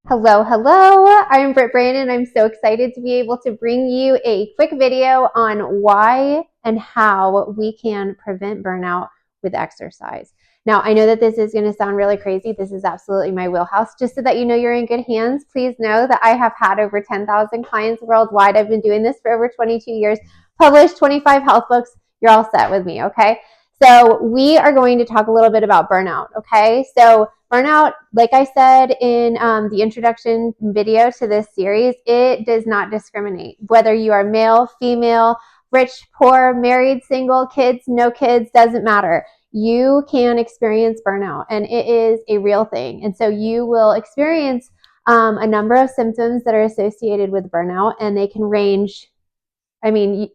Hello, hello. I'm Britt Brandon. I'm so excited to be able to bring you a quick video on why and how we can prevent burnout with exercise. Now, I know that this is going to sound really crazy. This is absolutely my wheelhouse. Just so that you know you're in good hands, please know that I have had over 10,000 clients worldwide. I've been doing this for over 22 years, published 25 health books. You're all set with me, okay? So we are going to talk a little bit about burnout, okay? So burnout, like I said in the introduction video to this series, it does not discriminate. Whether you are male, female, rich, poor, married, single, kids, no kids, doesn't matter. You can experience burnout, and it is a real thing. And so you will experience a number of symptoms that are associated with burnout, and they can range,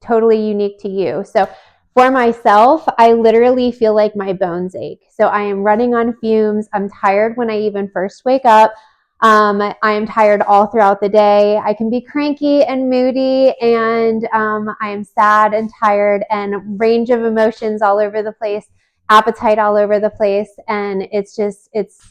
totally unique to you. So for myself, I literally feel like my bones ache. So I am running on fumes. I'm tired when I even first wake up. I am tired all throughout the day. I can be cranky and moody, and I am sad and tired, and range of emotions all over the place, appetite all over the place, and it's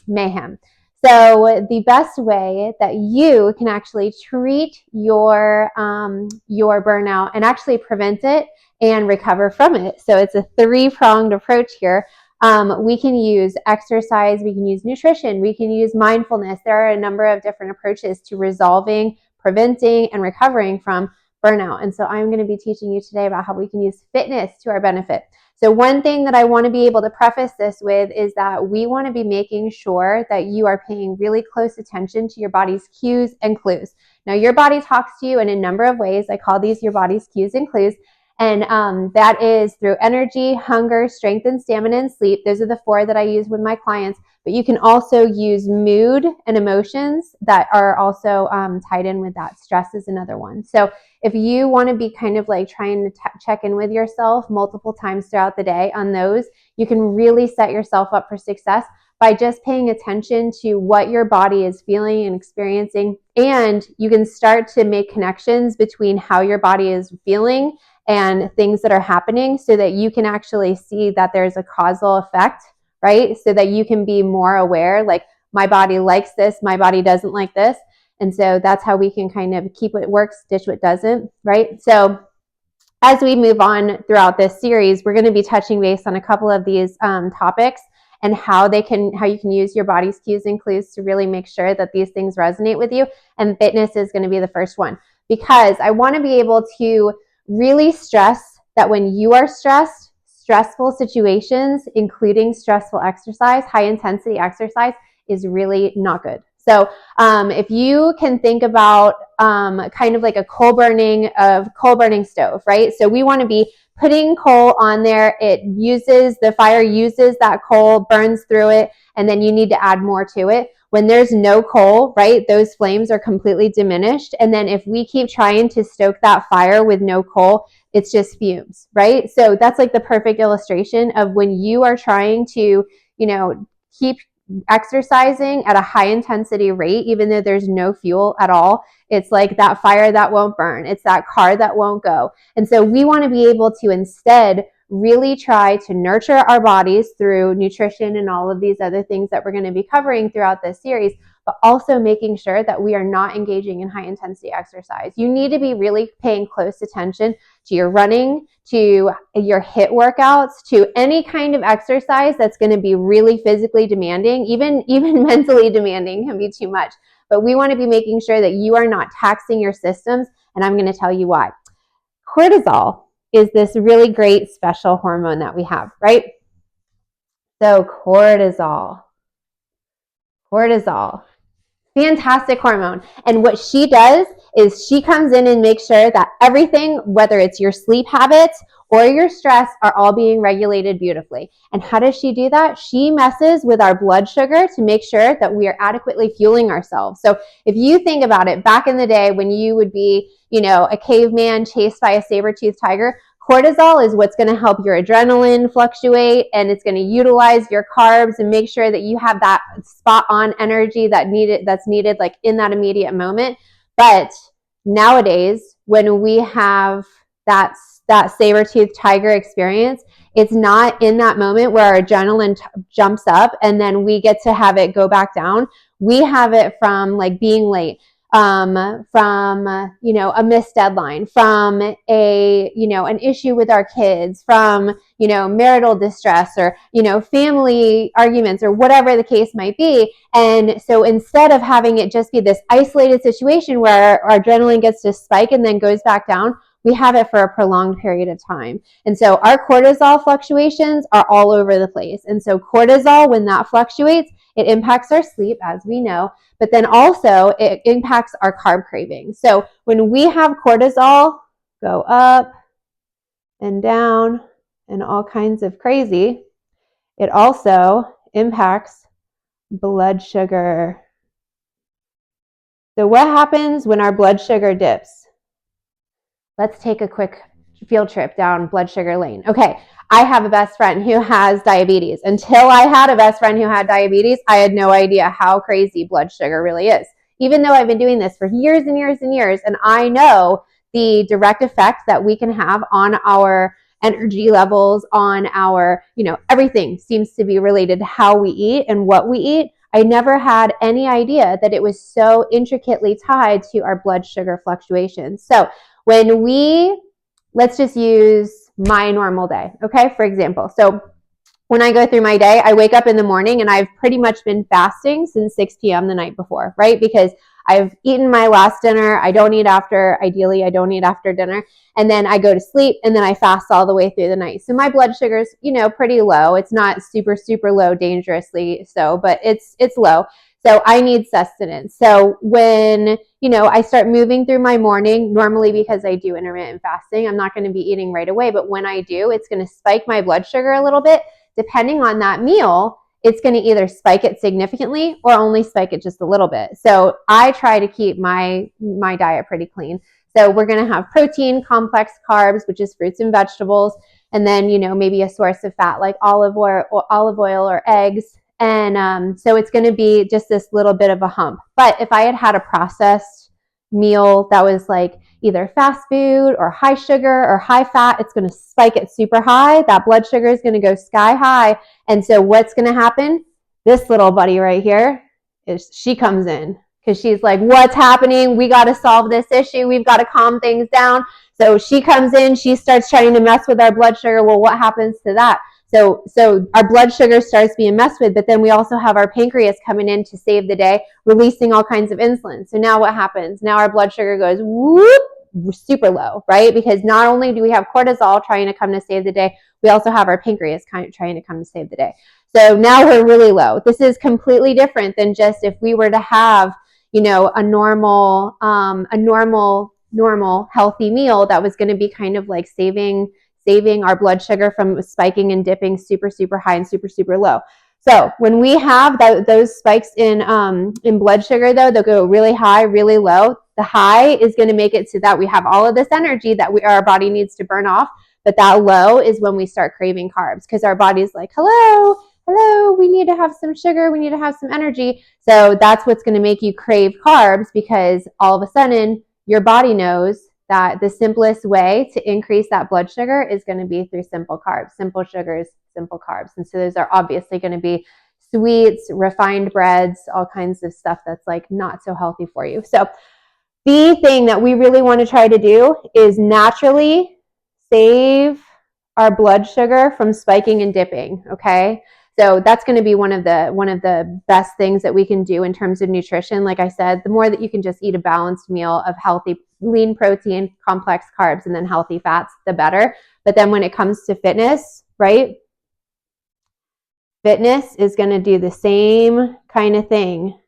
mayhem. So the best way that you can actually treat your burnout and actually prevent it and recover from it. So it's a three-pronged approach here. We can use exercise, we can use nutrition, we can use mindfulness. There are a number of different approaches to resolving, preventing, and recovering from burnout. And so I'm going to be teaching you today about how we can use fitness to our benefit. So one thing that I want to be able to preface this with is that we want to be making sure that you are paying really close attention to your body's cues and clues. Now, your body talks to you in a number of ways. I call these your body's cues and clues. And that is through energy, hunger, strength, and stamina, and sleep. Those are the four that I use with my clients. But you can also use mood and emotions that are also tied in with that. Stress is another one. So if you want to be kind of like trying to check in with yourself multiple times throughout the day on those, you can really set yourself up for success by just paying attention to what your body is feeling and experiencing. And you can start to make connections between how your body is feeling and things that are happening so that you can actually see that there's a causal effect, right? So that you can be more aware, like my body likes this, my body doesn't like this. And so that's how we can kind of keep what works, ditch what doesn't, right? So as we move on throughout this series, we're going to be touching base on a couple of these topics and how you can use your body's cues and clues to really make sure that these things resonate with you. And fitness is going to be the first one, because I want to be able to really stress that when you are stressed, stressful situations, including stressful exercise, high intensity exercise, is really not good. So if you can think about kind of like a coal burning stove, right? So we want to be putting coal on there. The fire uses that coal, burns through it, and then you need to add more to it. When there's no coal, right, those flames are completely diminished. And then if we keep trying to stoke that fire with no coal, it's just fumes, right? So that's like the perfect illustration of when you are trying to, keep exercising at a high intensity rate, even though there's no fuel at all. It's like that fire that won't burn. It's that car that won't go. And so we want to be able to instead really try to nurture our bodies through nutrition and all of these other things that we're going to be covering throughout this series, but also making sure that we are not engaging in high intensity exercise. You need to be really paying close attention to your running, to your HIIT workouts, to any kind of exercise that's going to be really physically demanding. Even mentally demanding can be too much. But we want to be making sure that you are not taxing your systems, and I'm going to tell you why. Cortisol is this really great special hormone that we have, right? So cortisol, fantastic hormone. And what she does is she comes in and makes sure that everything, whether it's your sleep habits or your stress, are all being regulated beautifully. And how does she do that? She messes with our blood sugar to make sure that we are adequately fueling ourselves. So if you think about it, back in the day when you would be, a caveman chased by a saber-toothed tiger, cortisol is what's going to help your adrenaline fluctuate, and it's going to utilize your carbs and make sure that you have that spot on energy that's needed like in that immediate moment. But nowadays, when we have that saber-toothed tiger experience, it's not in that moment where our adrenaline jumps up and then we get to have it go back down. We have it from like being late, from a missed deadline, from an issue with our kids, from marital distress, or family arguments, or whatever the case might be. And so instead of having it just be this isolated situation where our adrenaline gets to spike and then goes back down, we have it for a prolonged period of time. And so our cortisol fluctuations are all over the place. And so cortisol, when that fluctuates, it impacts our sleep, as we know, but then also it impacts our carb cravings. So when we have cortisol go up and down and all kinds of crazy, it also impacts blood sugar. So what happens when our blood sugar dips? Let's take a quick field trip down blood sugar lane. Okay, I have a best friend who has diabetes. Until I had a best friend who had diabetes, I had no idea how crazy blood sugar really is. Even though I've been doing this for years and years and years, and I know the direct effect that we can have on our energy levels, on our, everything seems to be related to how we eat and what we eat. I never had any idea that it was so intricately tied to our blood sugar fluctuations. So let's just use my normal day, okay, for example. So when I go through my day, I wake up in the morning and I've pretty much been fasting since 6 p.m. the night before, right? Because I've eaten my last dinner. I don't eat after. Ideally, I don't eat after dinner. And then I go to sleep and then I fast all the way through the night. So my blood sugar's, pretty low. It's not super, super low, dangerously so, but it's low. So I need sustenance. So when, I start moving through my morning, normally because I do intermittent fasting, I'm not going to be eating right away. But when I do, it's going to spike my blood sugar a little bit. Depending on that meal, it's going to either spike it significantly or only spike it just a little bit. So I try to keep my diet pretty clean. So we're going to have protein, complex carbs, which is fruits and vegetables, and then, maybe a source of fat like olive oil or eggs. And so it's going to be just this little bit of a hump. But if I had a processed meal that was like either fast food or high sugar or high fat, it's going to spike it super high. That blood sugar is going to go sky high. And so what's going to happen? This little buddy right here, she comes in because she's like, what's happening? We got to solve this issue. We've got to calm things down. So she comes in, she starts trying to mess with our blood sugar. Well, what happens to that? So our blood sugar starts being messed with, but then we also have our pancreas coming in to save the day, releasing all kinds of insulin. So now what happens? Now our blood sugar goes whoop, super low, right? Because not only do we have cortisol trying to come to save the day, we also have our pancreas kind of trying to come to save the day. So now we're really low. This is completely different than just if we were to have, a normal healthy meal that was going to be kind of like saving our blood sugar from spiking and dipping super, super high and super, super low. So when we have those spikes in blood sugar, though, they'll go really high, really low. The high is going to make it so that we have all of this energy that our body needs to burn off. But that low is when we start craving carbs because our body's like, hello, we need to have some sugar. We need to have some energy. So that's what's going to make you crave carbs because all of a sudden your body knows that the simplest way to increase that blood sugar is going to be through simple carbs, simple sugars, simple carbs. And so those are obviously going to be sweets, refined breads, all kinds of stuff that's like not so healthy for you. So the thing that we really want to try to do is naturally save our blood sugar from spiking and dipping, okay? So that's going to be one of the best things that we can do in terms of nutrition. Like I said, the more that you can just eat a balanced meal of healthy, lean protein, complex carbs, and then healthy fats, the better. But then when it comes to fitness, right? Fitness is going to do the same kind of thing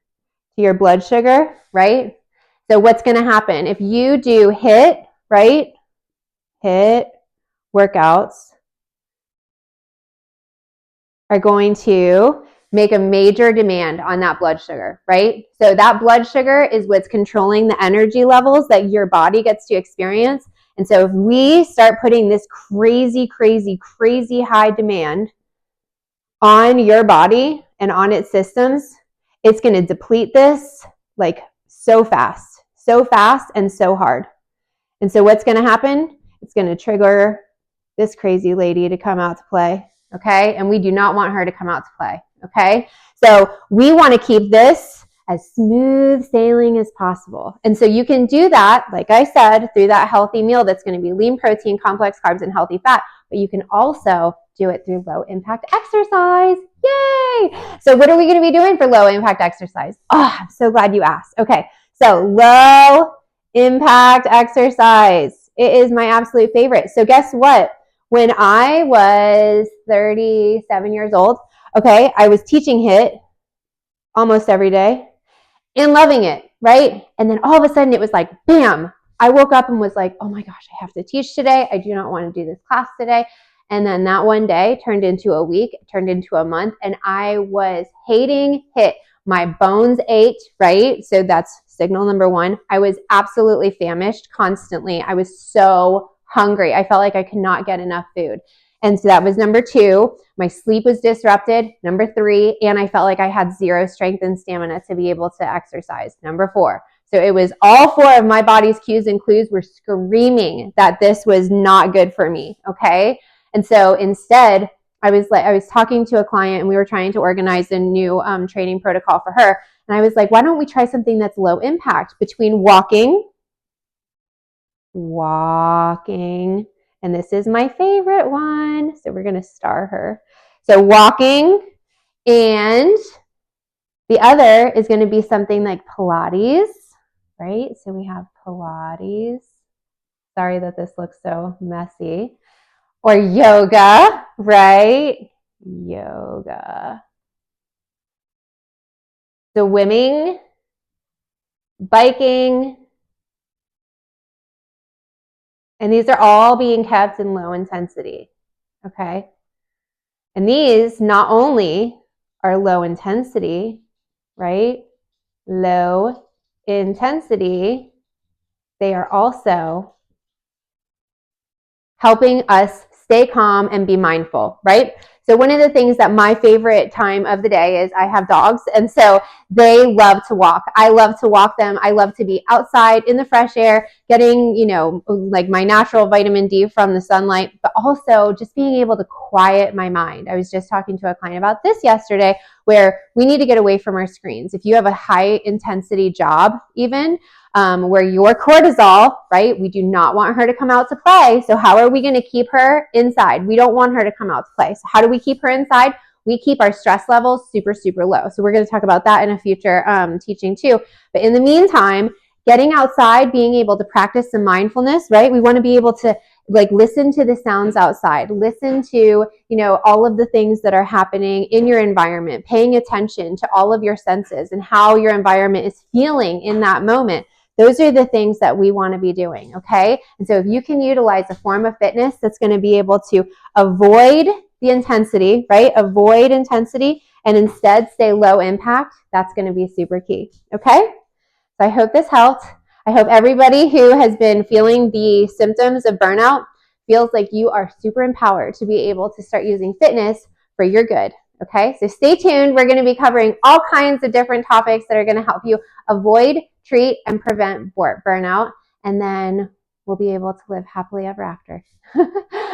to your blood sugar, right? So what's going to happen if you do HIIT workouts are going to make a major demand on that blood sugar, right? So that blood sugar is what's controlling the energy levels that your body gets to experience. And so if we start putting this crazy, crazy, crazy high demand on your body and on its systems, it's going to deplete this like so fast and so hard. And so what's going to happen? It's going to trigger this crazy lady to come out to play. Okay. And we do not want her to come out to play. Okay. So we want to keep this as smooth sailing as possible. And so you can do that, like I said, through that healthy meal that's going to be lean protein, complex carbs, and healthy fat. But you can also do it through low impact exercise. Yay! So what are we going to be doing for low impact exercise? Oh, I'm so glad you asked. Okay, so low impact exercise. It is my absolute favorite. So guess what? When I was 37 years old, okay, I was teaching HIIT almost every day and loving it, right? And then all of a sudden it was like, bam, I woke up and was like, oh my gosh, I have to teach today. I do not want to do this class today. And then that one day turned into a week, turned into a month, and I was hating HIIT. My bones ached, right? So that's signal number one. I was absolutely famished constantly. I was so hungry. I felt like I could not get enough food. And so that was number two. My sleep was disrupted. Number three, and I felt like I had zero strength and stamina to be able to exercise. Number four. So it was all four of my body's cues and clues were screaming that this was not good for me. Okay. And so instead, I was talking to a client and we were trying to organize a new training protocol for her. And I was like, why don't we try something that's low impact between walking, and this is my favorite one. So we're going to star her. So walking, and the other is going to be something like Pilates, right? So we have Pilates. Sorry that this looks so messy. Or yoga, right? Yoga. Swimming, biking, and these are all being kept in low intensity, okay? And these not only are low intensity, right? Low intensity, they are also helping us stay calm and be mindful, right? So one of the things that my favorite time of the day is I have dogs, and so they love to walk. I love to walk them. I love to be outside in the fresh air, getting, like my natural vitamin D from the sunlight, but also just being able to quiet my mind. I was just talking to a client about this yesterday, where we need to get away from our screens. If you have a high intensity job, even where your cortisol, right? We do not want her to come out to play. So how are we going to keep her inside? We don't want her to come out to play. So how do we keep her inside? We keep our stress levels super, super low. So we're going to talk about that in a future teaching too. But in the meantime, getting outside, being able to practice some mindfulness, right? We want to be able to listen to the sounds outside, listen to, all of the things that are happening in your environment, paying attention to all of your senses and how your environment is feeling in that moment. Those are the things that we want to be doing, okay? And so if you can utilize a form of fitness that's going to be able to avoid the intensity, right? Avoid intensity and instead stay low impact, that's going to be super key, okay? So I hope this helped. I hope everybody who has been feeling the symptoms of burnout feels like you are super empowered to be able to start using fitness for your good. Okay, so stay tuned. We're going to be covering all kinds of different topics that are going to help you avoid, treat, and prevent burnout. And then we'll be able to live happily ever after. All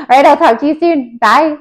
right, I'll talk to you soon. Bye.